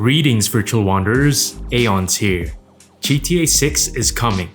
Greetings virtual wanderers, Aeon's here. GTA 6 is coming,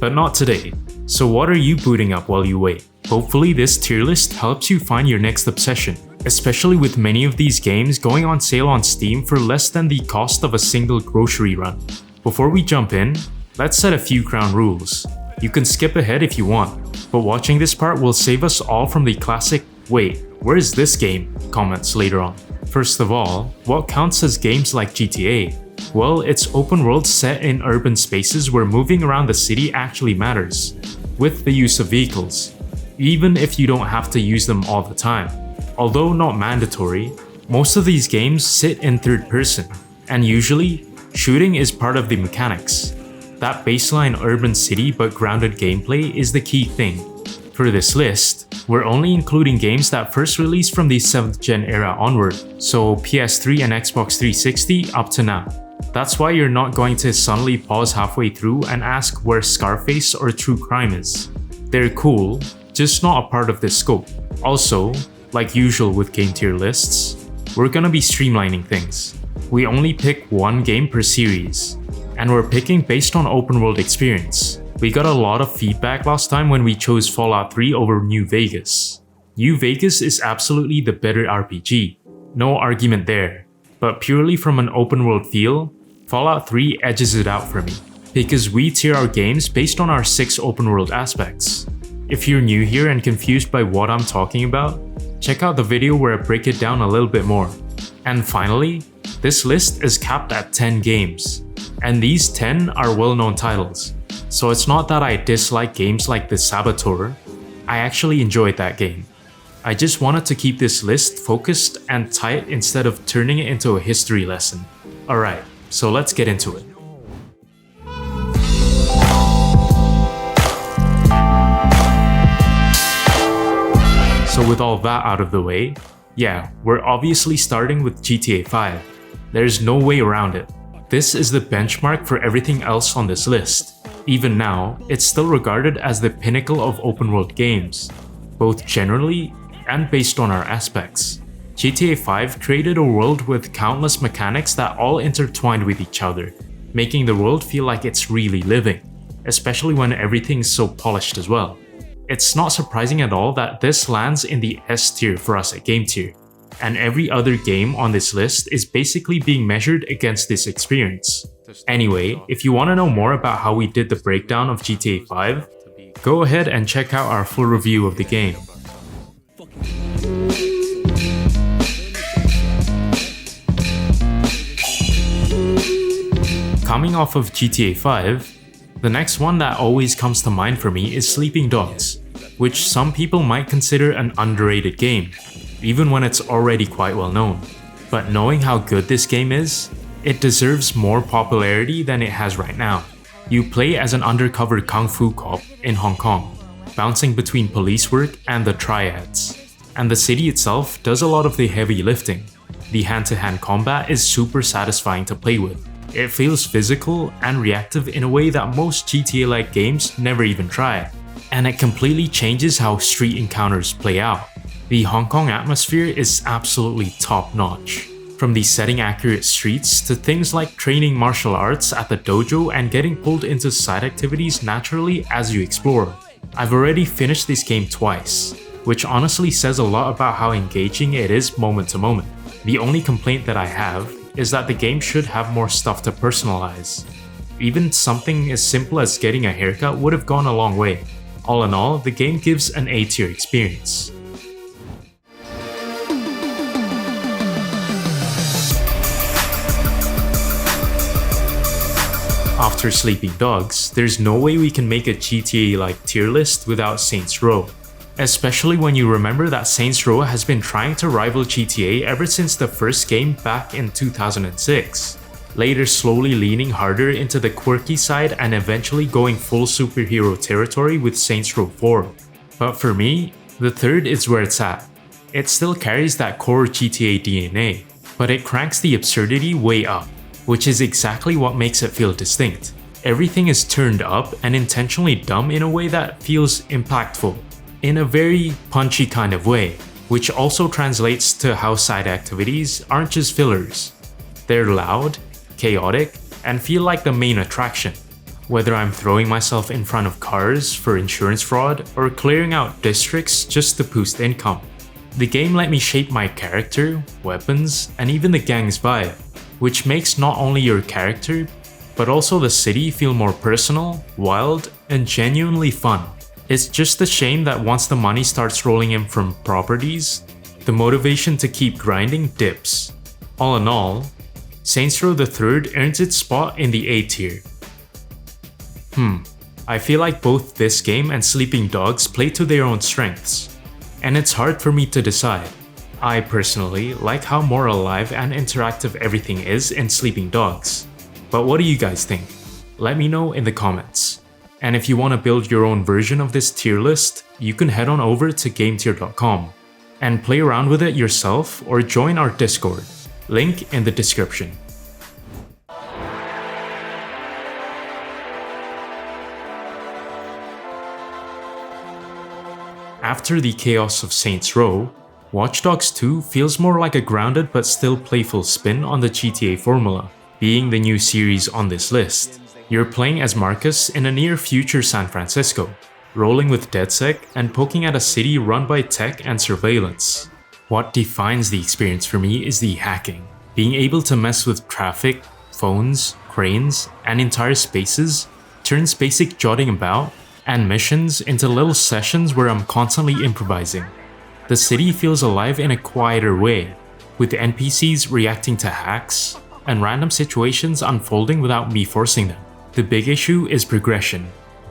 but not today. So what are you booting up while you wait? Hopefully this tier list helps you find your next obsession, especially with many of these games going on sale on Steam for less than the cost of a single grocery run. Before we jump in, let's set a few ground rules. You can skip ahead if you want, but watching this part will save us all from the classic "wait, where is this game?" comments later on. First of all, what counts as games like GTA? Well, it's open world set in urban spaces where moving around the city actually matters, with the use of vehicles, even if you don't have to use them all the time. Although not mandatory, most of these games sit in third person, and usually, shooting is part of the mechanics. That baseline urban city but grounded gameplay is the key thing. For this list, we're only including games that first released from the 7th gen era onward, so PS3 and Xbox 360 up to now. That's why you're not going to suddenly pause halfway through and ask where Scarface or True Crime is. They're cool, just not a part of this scope. Also, like usual with GameTyr lists, we're gonna be streamlining things. We only pick one game per series, and we're picking based on open world experience. We got a lot of feedback last time when we chose Fallout 3 over New Vegas. New Vegas is absolutely the better RPG, no argument there, but purely from an open world feel, Fallout 3 edges it out for me, because we tier our games based on our 6 open world aspects. If you're new here and confused by what I'm talking about, check out the video where I break it down a little bit more. And finally, this list is capped at 10 games, and these 10 are well-known titles. So it's not that I dislike games like The Saboteur, I actually enjoyed that game. I just wanted to keep this list focused and tight instead of turning it into a history lesson. Alright, so let's get into it. So with all that out of the way, yeah, we're obviously starting with GTA 5. There's no way around it. This is the benchmark for everything else on this list. Even now, it's still regarded as the pinnacle of open world games, both generally and based on our aspects. GTA 5 created a world with countless mechanics that all intertwined with each other, making the world feel like it's really living, especially when everything's so polished as well. It's not surprising at all that this lands in the S tier for us at GameTyr, and every other game on this list is basically being measured against this experience. Anyway, if you want to know more about how we did the breakdown of GTA 5, go ahead and check out our full review of the game. Coming off of GTA 5, the next one that always comes to mind for me is Sleeping Dogs, which some people might consider an underrated game, even when it's already quite well known. But knowing how good this game is, it deserves more popularity than it has right now. You play as an undercover kung fu cop in Hong Kong, bouncing between police work and the triads. And the city itself does a lot of the heavy lifting. The hand-to-hand combat is super satisfying to play with. It feels physical and reactive in a way that most GTA-like games never even try. And it completely changes how street encounters play out. The Hong Kong atmosphere is absolutely top-notch. From the setting-accurate streets to things like training martial arts at the dojo and getting pulled into side activities naturally as you explore. I've already finished this game twice, which honestly says a lot about how engaging it is moment to moment. The only complaint that I have is that the game should have more stuff to personalize. Even something as simple as getting a haircut would have gone a long way. All in all, the game gives an A tier experience. After Sleeping Dogs, there's no way we can make a GTA-like tier list without Saints Row. Especially when you remember that Saints Row has been trying to rival GTA ever since the first game back in 2006, later slowly leaning harder into the quirky side and eventually going full superhero territory with Saints Row 4. But for me, the third is where it's at. It still carries that core GTA DNA, but it cranks the absurdity way up, which is exactly what makes it feel distinct. Everything is turned up and intentionally dumb in a way that feels impactful, in a very punchy kind of way, which also translates to how side activities aren't just fillers. They're loud, chaotic, and feel like the main attraction. Whether I'm throwing myself in front of cars for insurance fraud or clearing out districts just to boost income. The game let me shape my character, weapons, and even the gang's vibe, which makes not only your character, but also the city feel more personal, wild, and genuinely fun. It's just a shame that once the money starts rolling in from properties, the motivation to keep grinding dips. All in all, Saints Row the Third earns its spot in the A tier. I feel like both this game and Sleeping Dogs play to their own strengths, and it's hard for me to decide. I personally like how more alive and interactive everything is in Sleeping Dogs. But what do you guys think? Let me know in the comments. And if you want to build your own version of this tier list, you can head on over to GameTyr.com and play around with it yourself or join our Discord. Link in the description. After the chaos of Saints Row, Watch Dogs 2 feels more like a grounded but still playful spin on the GTA formula. Being the new series on this list, you're playing as Marcus in a near-future San Francisco, rolling with DedSec and poking at a city run by tech and surveillance. What defines the experience for me is the hacking. Being able to mess with traffic, phones, cranes, and entire spaces turns basic jotting about and missions into little sessions where I'm constantly improvising. The city feels alive in a quieter way, with NPCs reacting to hacks and random situations unfolding without me forcing them. The big issue is progression.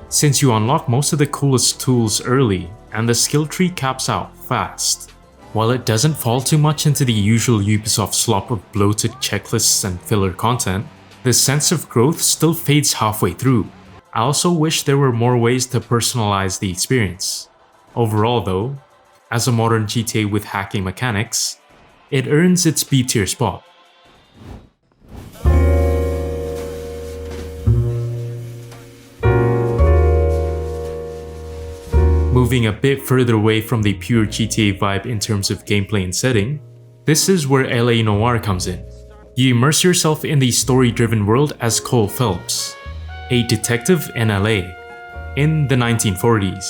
Since you unlock most of the coolest tools early and the skill tree caps out fast. While it doesn't fall too much into the usual Ubisoft slop of bloated checklists and filler content, the sense of growth still fades halfway through. I also wish there were more ways to personalize the experience. Overall though, as a modern GTA with hacking mechanics, it earns its B tier spot. Moving a bit further away from the pure GTA vibe in terms of gameplay and setting, this is where LA Noire comes in. You immerse yourself in the story-driven world as Cole Phelps, a detective in LA, in the 1940s.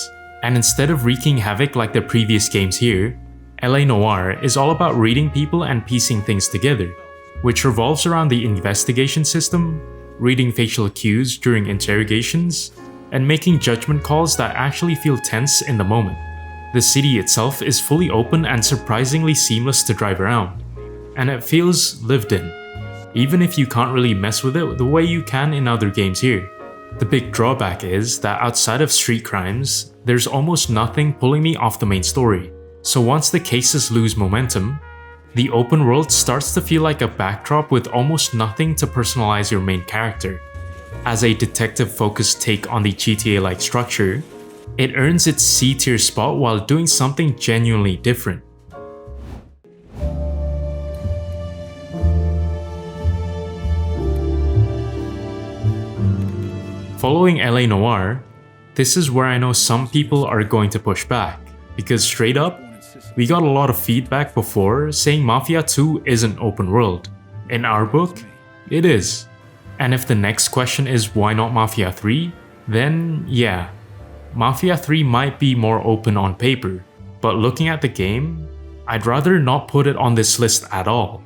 And instead of wreaking havoc like the previous games here, LA Noire is all about reading people and piecing things together, which revolves around the investigation system, reading facial cues during interrogations, and making judgment calls that actually feel tense in the moment. The city itself is fully open and surprisingly seamless to drive around, and it feels lived in, even if you can't really mess with it the way you can in other games here. The big drawback is that outside of street crimes, there's almost nothing pulling me off the main story. So once the cases lose momentum, the open world starts to feel like a backdrop with almost nothing to personalize your main character. As a detective-focused take on the GTA-like structure, it earns its C tier spot while doing something genuinely different. Following LA Noire, this is where I know some people are going to push back, because straight up, we got a lot of feedback before saying Mafia 2 isn't open world. In our book, it is. And if the next question is why not Mafia 3, then yeah, Mafia 3 might be more open on paper, but looking at the game, I'd rather not put it on this list at all.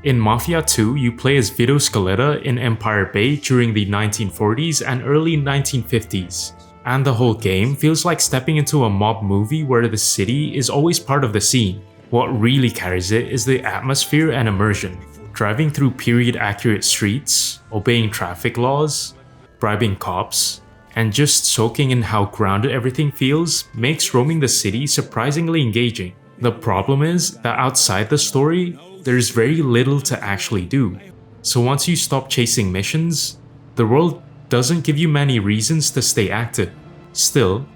In Mafia 2, you play as Vito Scaletta in Empire Bay during the 1940s and early 1950s, and the whole game feels like stepping into a mob movie where the city is always part of the scene. What really carries it is the atmosphere and immersion. Driving through period-accurate streets, obeying traffic laws, bribing cops, and just soaking in how grounded everything feels makes roaming the city surprisingly engaging. The problem is that outside the story, there's very little to actually do. So once you stop chasing missions, the world doesn't give you many reasons to stay active. Still,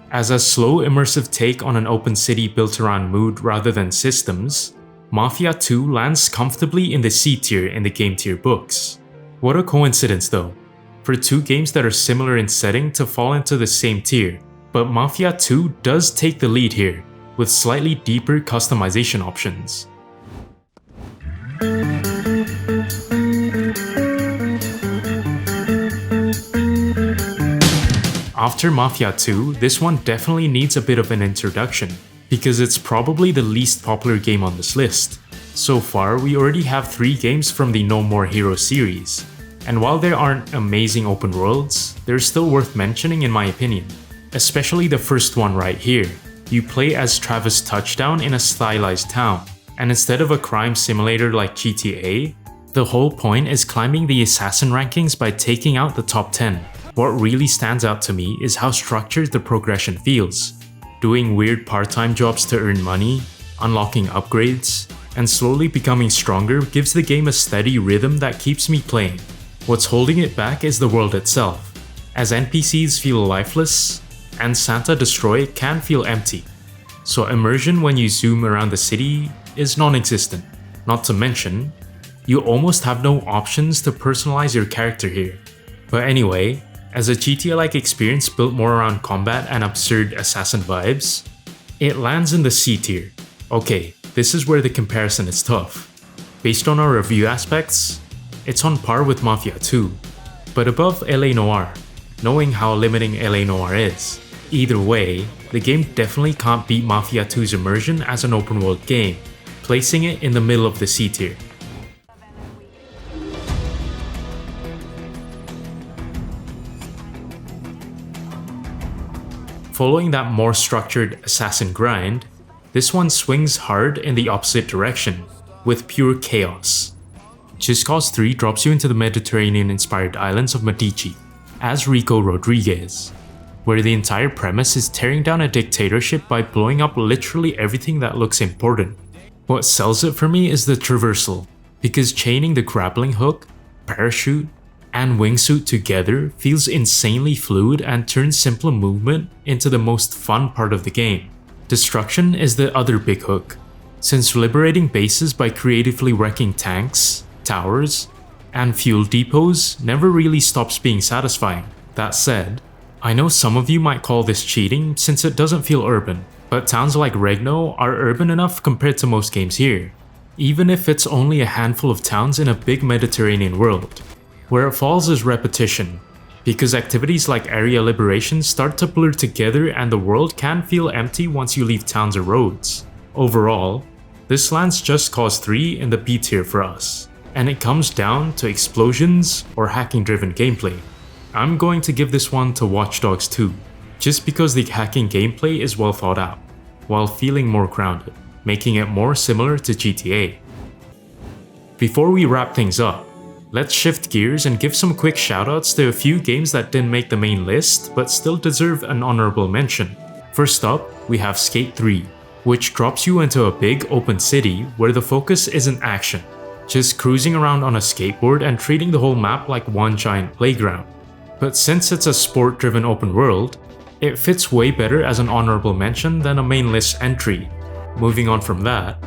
as a slow immersive take on an open city built around mood rather than systems, Mafia 2 lands comfortably in the C tier in the GameTyr books. What a coincidence though, for two games that are similar in setting to fall into the same tier, but Mafia 2 does take the lead here, with slightly deeper customization options. After Mafia 2, this one definitely needs a bit of an introduction, because it's probably the least popular game on this list. So far, we already have 3 games from the No More Heroes series, and while they aren't amazing open worlds, they're still worth mentioning in my opinion. Especially the first one right here. You play as Travis Touchdown in a stylized town, and instead of a crime simulator like GTA, the whole point is climbing the assassin rankings by taking out the top 10. What really stands out to me is how structured the progression feels. Doing weird part-time jobs to earn money, unlocking upgrades, and slowly becoming stronger gives the game a steady rhythm that keeps me playing. What's holding it back is the world itself, as NPCs feel lifeless, and Santa Destroy can feel empty. So immersion when you zoom around the city is non-existent. Not to mention, you almost have no options to personalize your character here. But anyway, as a GTA-like experience built more around combat and absurd assassin vibes, it lands in the C tier. Okay, this is where the comparison is tough. Based on our review aspects, it's on par with Mafia 2, but above LA Noire, knowing how limiting LA Noire is. Either way, the game definitely can't beat Mafia 2's immersion as an open world game, placing it in the middle of the C tier. Following that more structured assassin grind, this one swings hard in the opposite direction, with pure chaos. Just Cause 3 drops you into the Mediterranean-inspired islands of Medici, as Rico Rodriguez, where the entire premise is tearing down a dictatorship by blowing up literally everything that looks important. What sells it for me is the traversal, because chaining the grappling hook, parachute, and wingsuit together feels insanely fluid and turns simple movement into the most fun part of the game. Destruction is the other big hook, since liberating bases by creatively wrecking tanks, towers, and fuel depots never really stops being satisfying. That said, I know some of you might call this cheating since it doesn't feel urban, but towns like Regno are urban enough compared to most games here, even if it's only a handful of towns in a big Mediterranean world. Where it falls is repetition, because activities like area liberation start to blur together and the world can feel empty once you leave towns or roads. Overall, this lands Just Cause 3 in the B tier for us, and it comes down to explosions or hacking driven gameplay. I'm going to give this one to Watch Dogs 2, just because the hacking gameplay is well thought out, while feeling more grounded, making it more similar to GTA. Before we wrap things up, let's shift gears and give some quick shoutouts to a few games that didn't make the main list but still deserve an honorable mention. First up, we have Skate 3, which drops you into a big open city where the focus isn't action, just cruising around on a skateboard and treating the whole map like one giant playground. But since it's a sport-driven open world, it fits way better as an honorable mention than a main list entry. Moving on from that,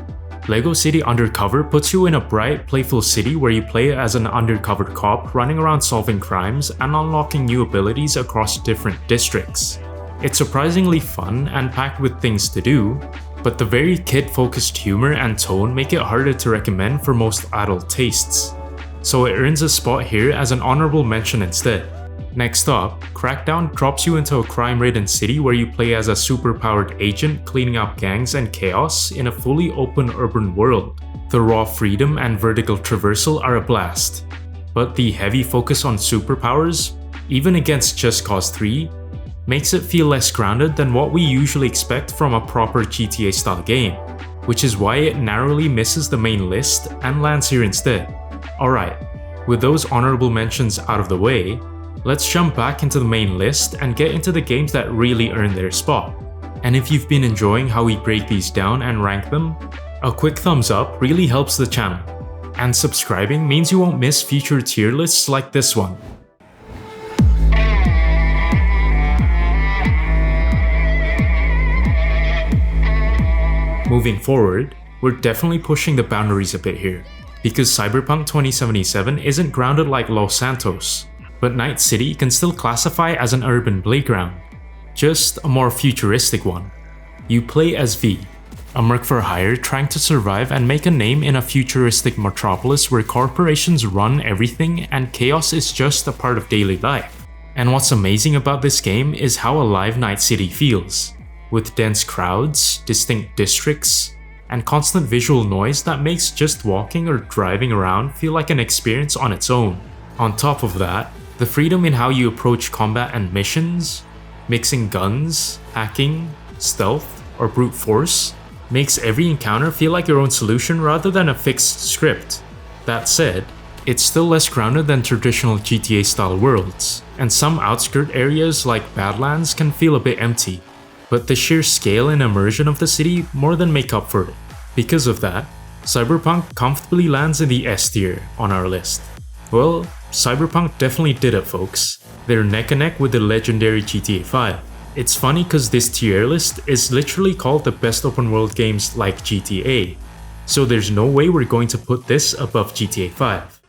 LEGO City Undercover puts you in a bright, playful city where you play as an undercover cop running around solving crimes and unlocking new abilities across different districts. It's surprisingly fun and packed with things to do, but the very kid-focused humor and tone make it harder to recommend for most adult tastes, so it earns a spot here as an honorable mention instead. Next up, Crackdown drops you into a crime-ridden city where you play as a super-powered agent cleaning up gangs and chaos in a fully open urban world. The raw freedom and vertical traversal are a blast, but the heavy focus on superpowers, even against Just Cause 3, makes it feel less grounded than what we usually expect from a proper GTA-style game, which is why it narrowly misses the main list and lands here instead. Alright, with those honorable mentions out of the way, let's jump back into the main list and get into the games that really earn their spot. And if you've been enjoying how we break these down and rank them, a quick thumbs up really helps the channel. And subscribing means you won't miss future tier lists like this one. Moving forward, we're definitely pushing the boundaries a bit here, because Cyberpunk 2077 isn't grounded like Los Santos, but Night City can still classify as an urban playground, just a more futuristic one. You play as V, a merc for hire trying to survive and make a name in a futuristic metropolis where corporations run everything and chaos is just a part of daily life. And what's amazing about this game is how alive Night City feels, with dense crowds, distinct districts, and constant visual noise that makes just walking or driving around feel like an experience on its own. On top of that, the freedom in how you approach combat and missions, mixing guns, hacking, stealth, or brute force, makes every encounter feel like your own solution rather than a fixed script. That said, it's still less grounded than traditional GTA-style worlds, and some outskirt areas like Badlands can feel a bit empty, but the sheer scale and immersion of the city more than make up for it. Because of that, Cyberpunk comfortably lands in the S tier on our list. Well, Cyberpunk definitely did it, folks. They're neck and neck with the legendary GTA 5. It's funny cause this tier list is literally called the best open world games like GTA, so there's no way we're going to put this above GTA 5.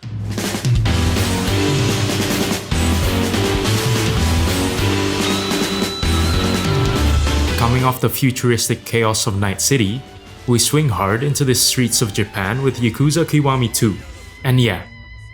Coming off the futuristic chaos of Night City, we swing hard into the streets of Japan with Yakuza Kiwami 2. And yeah,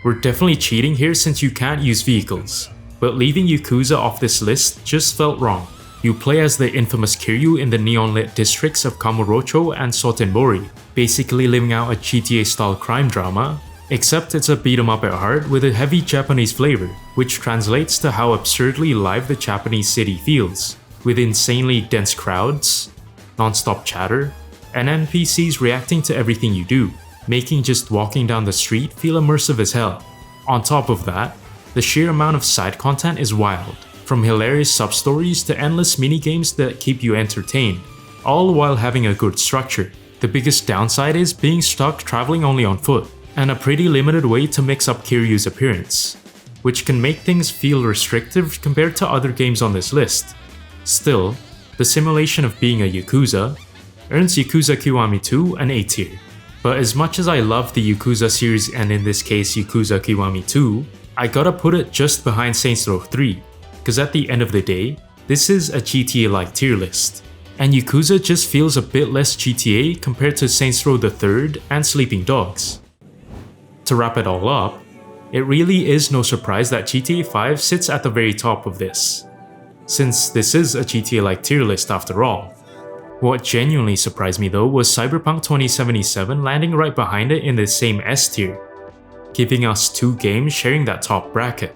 we're definitely cheating here since you can't use vehicles, but leaving Yakuza off this list just felt wrong. You play as the infamous Kiryu in the neon-lit districts of Kamurocho and Sotenbori, basically living out a GTA-style crime drama, except it's a beat-em-up at heart with a heavy Japanese flavor, which translates to how absurdly live the Japanese city feels, with insanely dense crowds, non-stop chatter, and NPCs reacting to everything you do, making just walking down the street feel immersive as hell. On top of that, the sheer amount of side content is wild, from hilarious sub-stories to endless minigames that keep you entertained, all while having a good structure. The biggest downside is being stuck traveling only on foot, and a pretty limited way to mix up Kiryu's appearance, which can make things feel restrictive compared to other games on this list. Still, the simulation of being a Yakuza earns Yakuza Kiwami 2 an A tier. But as much as I love the Yakuza series and in this case Yakuza Kiwami 2, I gotta put it just behind Saints Row 3, cause at the end of the day, this is a GTA-like tier list. And Yakuza just feels a bit less GTA compared to Saints Row the 3rd and Sleeping Dogs. To wrap it all up, it really is no surprise that GTA 5 sits at the very top of this, since this is a GTA-like tier list after all. What genuinely surprised me though was Cyberpunk 2077 landing right behind it in the same S tier, giving us two games sharing that top bracket.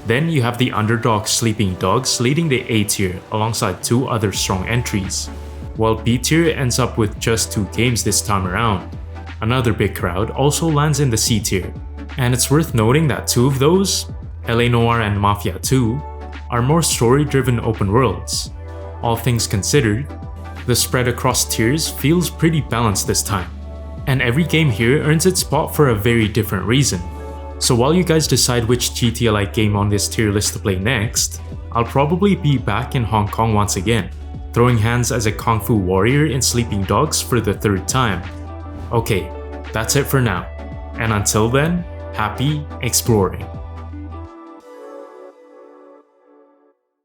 Then you have the underdog Sleeping Dogs leading the A tier alongside two other strong entries, while B tier ends up with just two games this time around. Another big crowd also lands in the C tier, and it's worth noting that two of those, LA Noire and Mafia 2, are more story-driven open worlds. All things considered, the spread across tiers feels pretty balanced this time, and every game here earns its spot for a very different reason. So while you guys decide which GTA-like game on this tier list to play next, I'll probably be back in Hong Kong once again, throwing hands as a Kung Fu warrior in Sleeping Dogs for the third time. Okay, that's it for now, and until then, happy exploring.